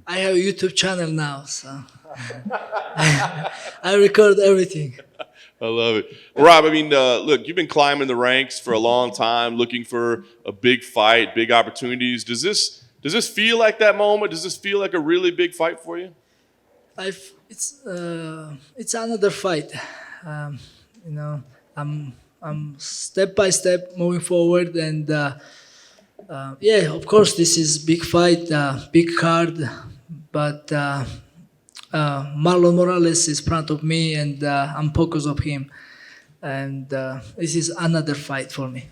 I have a YouTube channel now, so I record everything. I love it. Rob, I mean, look, you've been climbing the ranks for a long time, looking for a big fight, big opportunities. Does this feel like that moment? Does this feel like a really big fight for you? It's another fight. Um, you know, I'm step by step moving forward, and yeah, of course, this is big fight, big card, but Marlon Moraes is in front of me, and I'm focused on him, and this is another fight for me.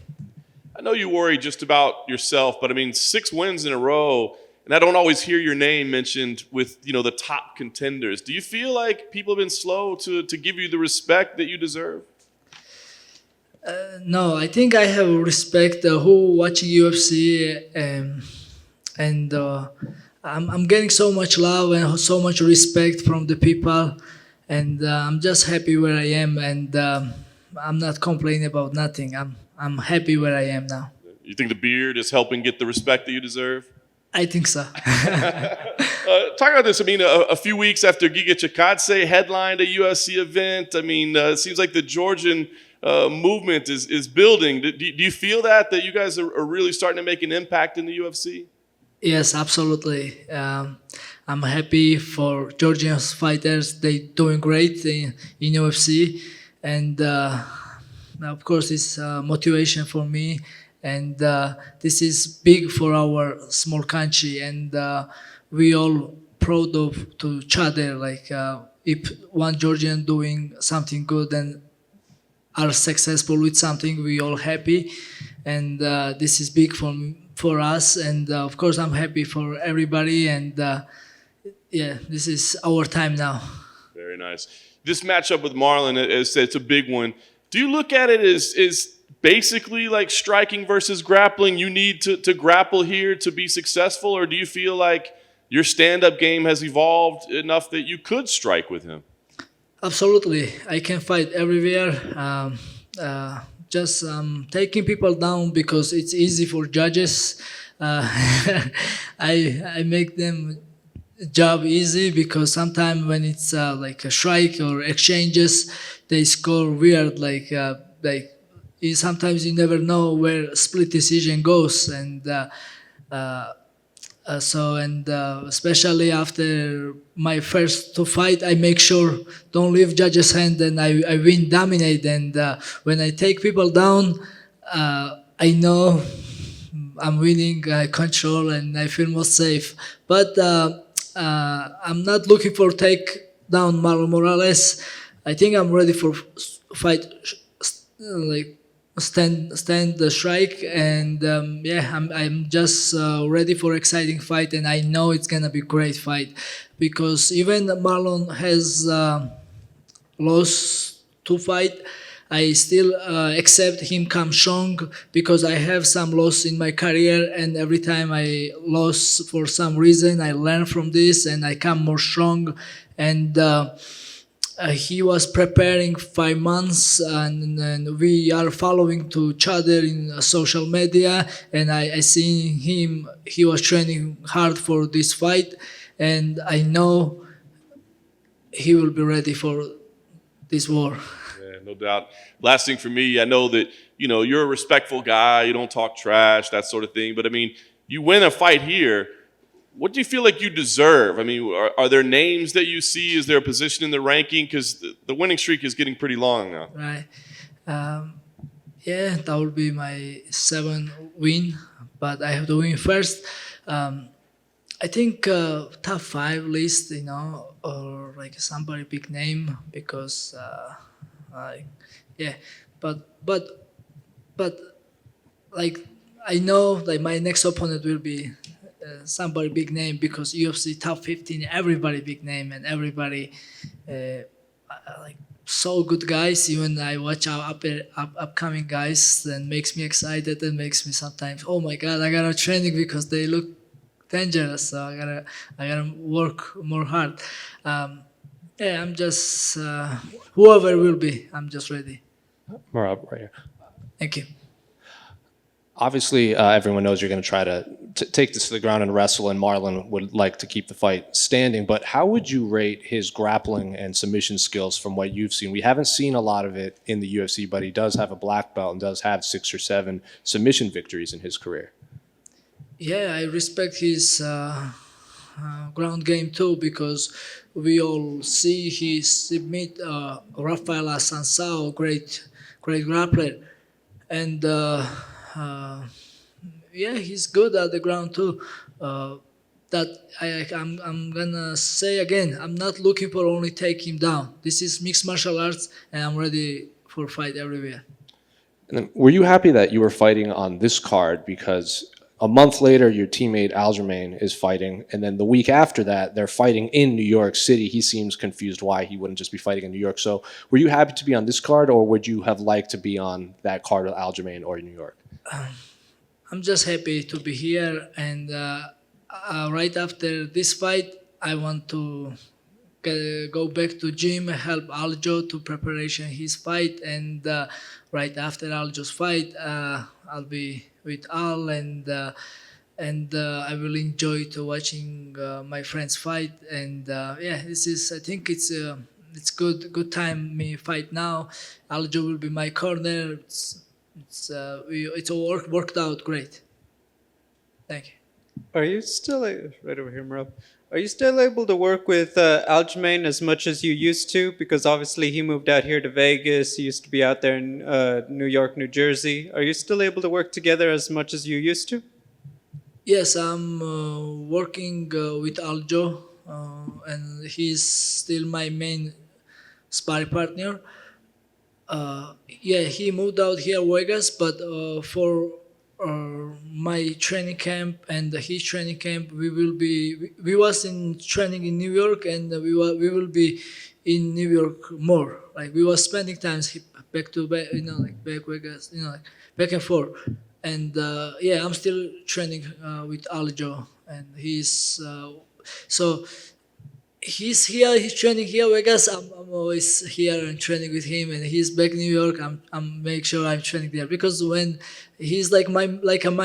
I know you worry just about yourself, but I mean, 6 wins in a row, and I don't always hear your name mentioned with the top contenders. Do you feel like people have been slow to give you the respect that you deserve? No, I think I have respect who watching UFC, and I'm getting so much love and so much respect from the people, and I'm just happy where I am, and I'm not complaining about nothing. I'm happy where I am now. You think the beard is helping get the respect that you deserve? I think so. Talk about this. I mean, a few weeks after Giga Chikadze headlined a UFC event, I mean, it seems like the Georgian movement is building. Do you feel that you guys are really starting to make an impact in the UFC? Yes, absolutely. I'm happy for Georgian fighters. They doing great in UFC, and of course, it's motivation for me. And this is big for our small country, and we all proud of to each other. Like if one Georgian doing something good and are successful with something, we all happy, and this is big for us. And of course, I'm happy for everybody. And yeah, this is our time now. Very nice. This matchup with Marlon, it's a big one. Do you look at it as basically like striking versus grappling? You need to grapple here to be successful, or do you feel like your stand-up game has evolved enough that you could strike with him? Absolutely, I can fight everywhere. Just taking people down because it's easy for judges. Uh, I make them job easy because sometimes when it's like a strike or exchanges, they score weird. Sometimes you never know where split decision goes, and uh, especially after my first two fight, I make sure don't leave judges' hand, and I win dominate. And when I take people down, I know I'm winning, I control, and I feel more safe. But I'm not looking for take down Marlon Moraes. I think I'm ready for fight, like stand the strike, and yeah, I'm just ready for exciting fight, and I know it's gonna be great fight because even Marlon has lost two fight. I still accept him come strong because I have some loss in my career, and every time I lost for some reason, I learn from this and I come more strong. And he was preparing 5 months, and we are following to each other in social media, and I see him. He was training hard for this fight, and I know he will be ready for this war. Yeah, no doubt. Last thing for me, I know that you're a respectful guy. You don't talk trash, that sort of thing. But I mean, you win a fight here. What do you feel like you deserve? I mean, are there names that you see? Is there a position in the ranking? Because the winning streak is getting pretty long now. Right. Yeah, that would be my 7th win, but I have to win first. I think top 5 list, or like somebody big name because, yeah, but like I know like my next opponent will be somebody big name because UFC top 15, everybody big name and everybody like so good guys. Even I watch our upcoming guys, then makes me excited and makes me sometimes, oh my god, I gotta training because they look dangerous. So I gotta work more hard. Yeah, I'm just whoever will be, I'm just ready. Merab, right here. Thank you. Obviously, everyone knows you're going to try to take this to the ground and wrestle, and Marlon would like to keep the fight standing. But how would you rate his grappling and submission skills from what you've seen? We haven't seen a lot of it in the UFC, but he does have a black belt and does have 6 or 7 submission victories in his career. Yeah, I respect his ground game too, because we all see he submit Rafael Sansao, great grappler, and yeah, he's good at the ground too. That I'm gonna say again, I'm not looking for only take him down. This is mixed martial arts, and I'm ready for fight everywhere. And then, were you happy that you were fighting on this card? Because a month later, your teammate Aljamain is fighting, and then the week after that, they're fighting in New York City. He seems confused why he wouldn't just be fighting in New York. So, were you happy to be on this card, or would you have liked to be on that card with Aljamain or New York? I'm just happy to be here, and right after this fight, I want to go back to gym, help Aljo to preparation his fight, and right after Aljo's fight, I'll be with Al, and I will enjoy to watching my friends fight, and yeah, this is I think it's good time me fight now. Aljo will be my corner. It's all worked out great. Thank you. Are you still right over here, Merab? Are you still able to work with Aljamain as much as you used to? Because obviously he moved out here to Vegas. He used to be out there in New York, New Jersey. Are you still able to work together as much as you used to? Yes, I'm working with Aljo, and he's still my main sparring partner. Yeah, he moved out here Vegas, but for my training camp and his training camp, we was in training in New York, and we will be in New York more. Like we was spending times back to back, like back Vegas, like back and forth. And yeah, I'm still training with Aljo, and so he's here, he's training here Vegas. I'm always here and training with him, and he's back in New York. I'm make sure I'm training there, because when he's like my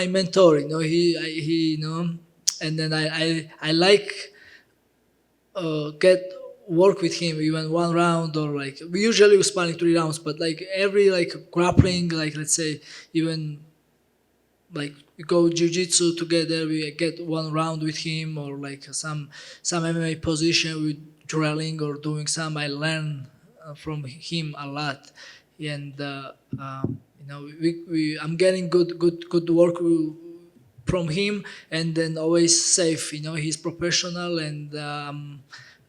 mentor, he and then I like get work with him even one round, or like we usually was sparring 3 rounds, but like every like grappling, like let's say even like we go jiu-jitsu together, we get one round with him, or like some MMA position with drilling or doing some, I learn from him a lot. And I'm getting good work from him, and then always safe, he's professional, and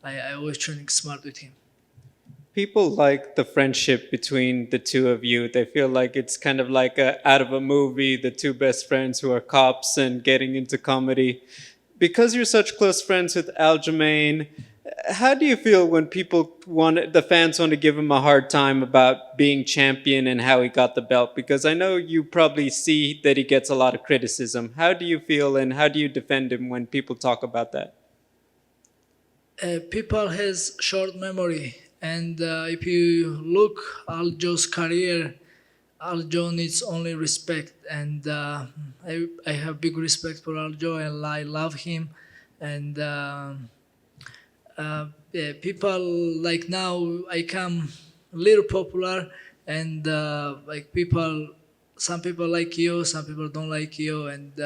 I always training smart with him. People like the friendship between the two of you. They feel like it's kind of like out of a movie, the two best friends who are cops and getting into comedy. Because you're such close friends with Aljamain, how do you feel when the fans want to give him a hard time about being champion and how he got the belt? Because I know you probably see that he gets a lot of criticism. How do you feel, and how do you defend him when people talk about that? People has short memory, and if you look Aljo's career, Aljo needs only respect, and I have big respect for Aljo, and I love him, and yeah, people like now I come little popular, and like some people like you, some people don't like you, and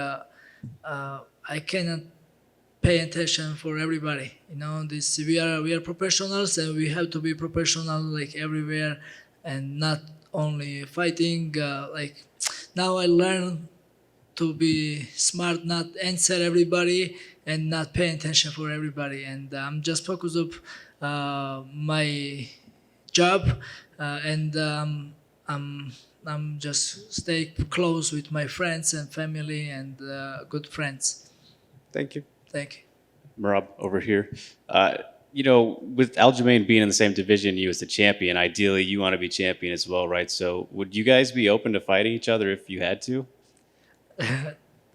I cannot pay attention for everybody. This we are professionals, and we have to be professional like everywhere, and not only fighting. Like now I learn to be smart, not answer everybody, and not pay attention for everybody. And I'm just focused up my job, and I'm just stay close with my friends and family, and good friends. Thank you. Thank you. Merab over here. With Aljamain being in the same division, you as the champion, ideally you want to be champion as well, right? So would you guys be open to fighting each other if you had to?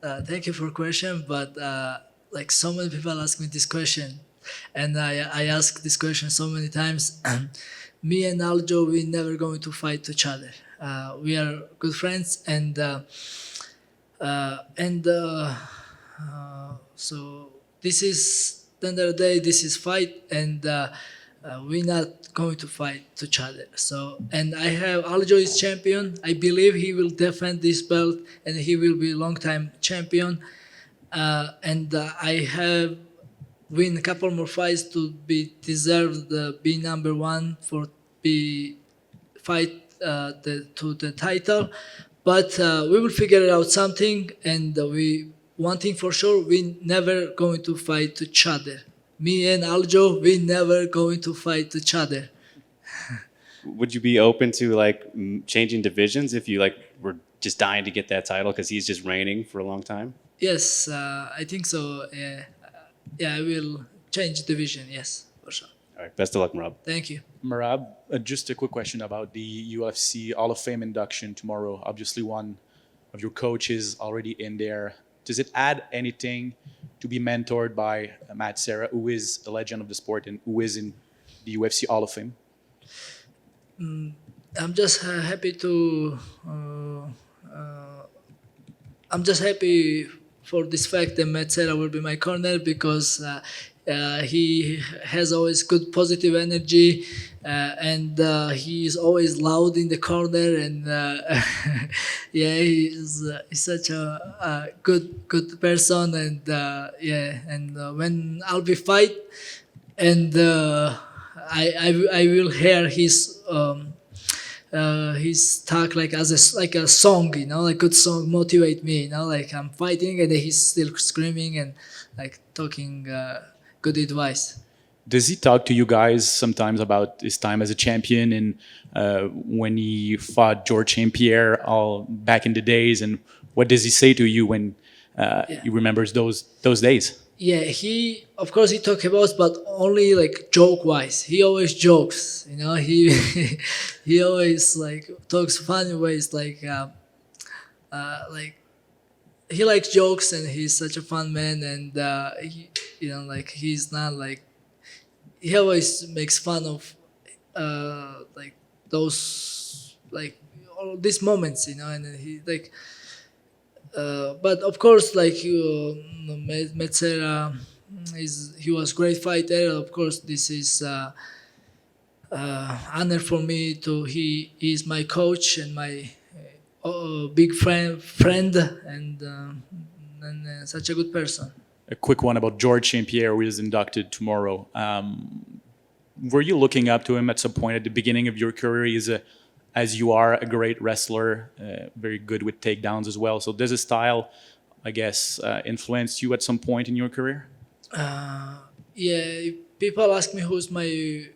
Thank you for the question, but like so many people ask me this question, and I ask this question so many times. Me and Aljo, we never going to fight each other. We are good friends, and So this is the end of the day. This is fight, and we're not going to fight each other. So, and I have Aljo is champion. I believe he will defend this belt, and he will be long time champion. And I have win a couple more fights to be deserved be number one for be fight to the title, but we will figure out something. And we one thing for sure, we never going to fight each other. Me and Aljo, we never going to fight each other. Would you be open to like changing divisions if you like were just dying to get that title because he's just reigning for a long time? Yes, I think so. Yeah, I will change division. Yes, for sure. All right, best of luck, Merab. Thank you. Merab, just a quick question about the UFC Hall of Fame induction tomorrow. Obviously, one of your coaches already in there. Does it add anything to be mentored by Matt Serra, who is a legend of the sport and who is in the UFC Hall of Fame? I'm just happy to. I'm just happy for this fact that Matt Serra will be my corner, because he has always good positive energy, and he is always loud in the corner, and yeah, he's such a good person, and yeah, and when I'll be fight, and I will hear his talk like like a song, like good song motivate me, like I'm fighting and he's still screaming and like talking good advice. Does he talk to you guys sometimes about his time as a champion and when he fought George St. Pierre all back in the days? And what does he say to you when he remembers those days? Yeah, of course he talk about, but only like joke wise. He always jokes, he he always like talks funny ways, like he likes jokes, and he's such a fun man, and like he's not like, he always makes fun of like those, like all these moments, and then he like but of course, like Metzera he was great fighter. Of course, this is honor for me to he is my coach and my big friend, and such a good person. A quick one about George St. Pierre, who is inducted tomorrow. Were you looking up to him at some point at the beginning of your career? As you are a great wrestler, very good with takedowns as well. So does his style, I guess, influence you at some point in your career? Yeah, if people ask me who's my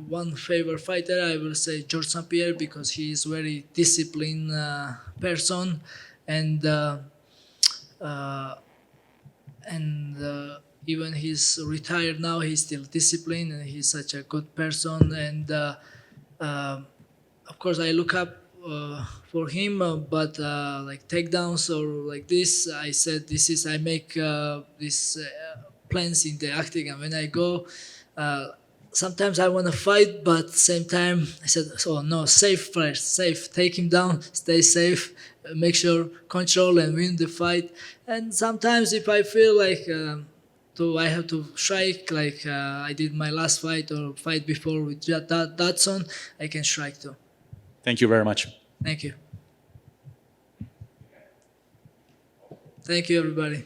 one favorite fighter, I will say George St. Pierre, because he is very disciplined person, and even he's retired now, he's still disciplined, and he's such a good person. And of course, I look up for him, but like takedowns or like this, I said I make these plans in the octagon. When I go, sometimes I want to fight, but same time I said, "Oh no, safe first, safe. Take him down, stay safe, make sure control and win the fight." And sometimes if I feel like I have to strike, like I did my last fight or fight before with Dodson, I can strike too. Thank you very much. Thank you. Thank you, everybody.